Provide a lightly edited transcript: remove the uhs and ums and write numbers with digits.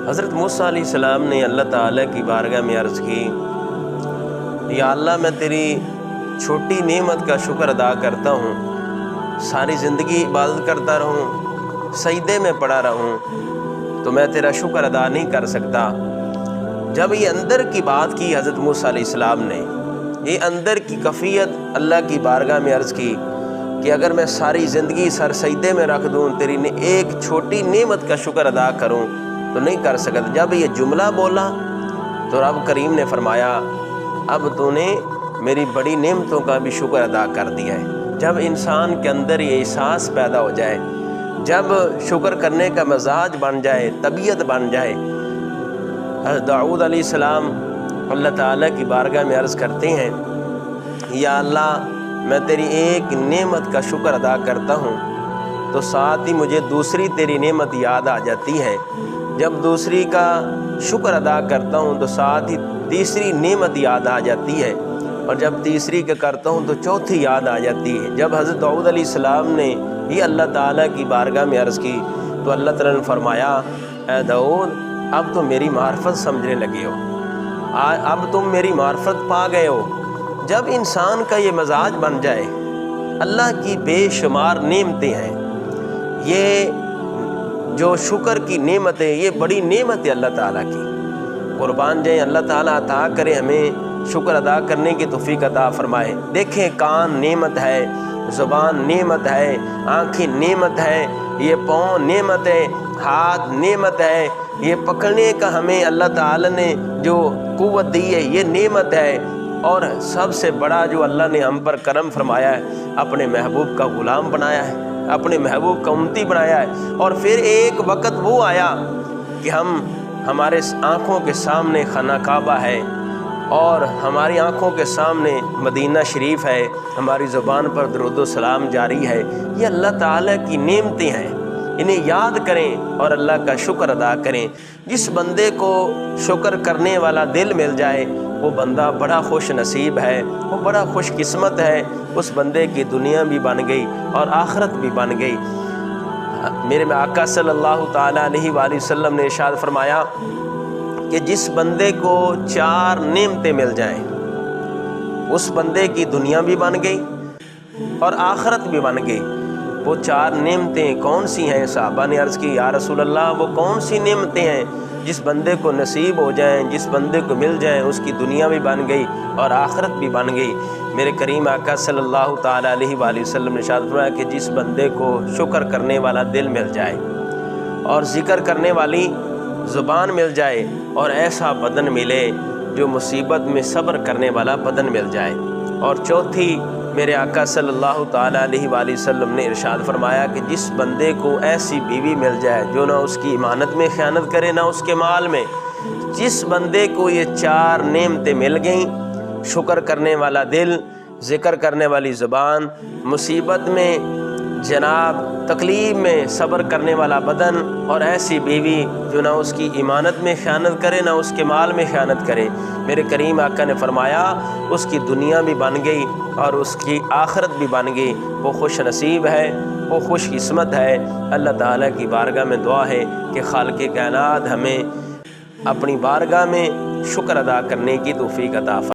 حضرت موسیٰ علیہ السلام نے اللہ تعالیٰ کی بارگاہ میں عرض کی، یا اللہ میں تیری چھوٹی نعمت کا شکر ادا کرتا ہوں، ساری زندگی عبادت کرتا رہوں، سجدے میں پڑا رہوں تو میں تیرا شکر ادا نہیں کر سکتا۔ جب یہ اندر کی بات کی حضرت موسیٰ علیہ السلام نے، یہ اندر کی کیفیت اللہ کی بارگاہ میں عرض کی کہ اگر میں ساری زندگی سر سجدے میں رکھ دوں، تیری ایک چھوٹی نعمت کا شکر ادا کروں تو نہیں کر سکتا۔ جب یہ جملہ بولا تو رب کریم نے فرمایا، اب تو نے میری بڑی نعمتوں کا بھی شکر ادا کر دیا ہے۔ جب انسان کے اندر یہ احساس پیدا ہو جائے، جب شکر کرنے کا مزاج بن جائے، طبیعت بن جائے، حضرت داؤد علیہ السلام اللہ تعالیٰ کی بارگاہ میں عرض کرتے ہیں، یا اللہ میں تیری ایک نعمت کا شکر ادا کرتا ہوں تو ساتھ ہی مجھے دوسری تیری نعمت یاد آ جاتی ہے، جب دوسری کا شکر ادا کرتا ہوں تو ساتھ ہی تیسری نعمت یاد آ جاتی ہے، اور جب تیسری کا کرتا ہوں تو چوتھی یاد آ جاتی ہے۔ جب حضرت داؤد علیہ السلام نے یہ اللہ تعالیٰ کی بارگاہ میں عرض کی تو اللہ تعالیٰ نے فرمایا، اے داؤد اب تم میری معرفت سمجھنے لگے ہو، اب تم میری معرفت پا گئے ہو۔ جب انسان کا یہ مزاج بن جائے، اللہ کی بے شمار نعمتیں ہیں، یہ جو شکر کی نعمت ہے یہ بڑی نعمت ہے اللہ تعالیٰ کی، قربان جائیں اللہ تعالیٰ عطا کرے ہمیں شکر ادا کرنے کی توفیق عطا فرمائے۔ دیکھیں کان نعمت ہے، زبان نعمت ہے، آنکھیں نعمت ہے، یہ پاؤں نعمت ہے، ہاتھ نعمت ہے، یہ پکڑنے کا ہمیں اللہ تعالیٰ نے جو قوت دی ہے یہ نعمت ہے، اور سب سے بڑا جو اللہ نے ہم پر کرم فرمایا ہے، اپنے محبوب کا غلام بنایا ہے، اپنے محبوب کا امتی بنایا ہے۔ اور پھر ایک وقت وہ آیا کہ ہمارے آنکھوں کے سامنے خانہ کعبہ ہے، اور ہماری آنکھوں کے سامنے مدینہ شریف ہے، ہماری زبان پر درود و سلام جاری ہے۔ یہ اللہ تعالیٰ کی نعمتیں ہیں، انہیں یاد کریں اور اللہ کا شکر ادا کریں۔ جس بندے کو شکر کرنے والا دل مل جائے وہ بندہ بڑا خوش نصیب ہے، وہ بڑا خوش قسمت ہے، اس بندے کی دنیا بھی بن گئی اور آخرت بھی بن گئی۔ میرے آقا صلی اللہ تعالیٰ علیہ وآلہ وسلم نے ارشاد فرمایا کہ جس بندے کو 4 نعمتیں مل جائیں اس بندے کی دنیا بھی بن گئی اور آخرت بھی بن گئی۔ وہ 4 نعمتیں کون سی ہیں؟ صحابہ نے عرض کی، یا رسول اللہ وہ کون سی نعمتیں ہیں جس بندے کو نصیب ہو جائیں، جس بندے کو مل جائیں اس کی دنیا بھی بن گئی اور آخرت بھی بن گئی؟ میرے کریم آقا صلی اللہ تعالیٰ علیہ وآلہ وسلم نے ارشاد فرمایا کہ جس بندے کو شکر کرنے والا دل مل جائے اور ذکر کرنے والی زبان مل جائے اور ایسا بدن ملے جو مصیبت میں صبر کرنے والا بدن مل جائے۔ اور چوتھی میرے آقا صلی اللہ تعالیٰ علیہ وآلہ وسلم نے ارشاد فرمایا کہ جس بندے کو ایسی بیوی مل جائے جو نہ اس کی امانت میں خیانت کرے نہ اس کے مال میں۔ جس بندے کو یہ 4 نعمتیں مل گئیں، شکر کرنے والا دل، ذکر کرنے والی زبان، مصیبت میں جناب تکلیف میں صبر کرنے والا بدن، اور ایسی بیوی جو نہ اس کی امانت میں خیانت کرے نہ اس کے مال میں خیانت کرے، میرے کریم آقا نے فرمایا اس کی دنیا بھی بن گئی اور اس کی آخرت بھی بن گئی۔ وہ خوش نصیب ہے، وہ خوش قسمت ہے۔ اللہ تعالیٰ کی بارگاہ میں دعا ہے کہ خالق کائنات ہمیں اپنی بارگاہ میں شکر ادا کرنے کی توفیق عطا فرمائے۔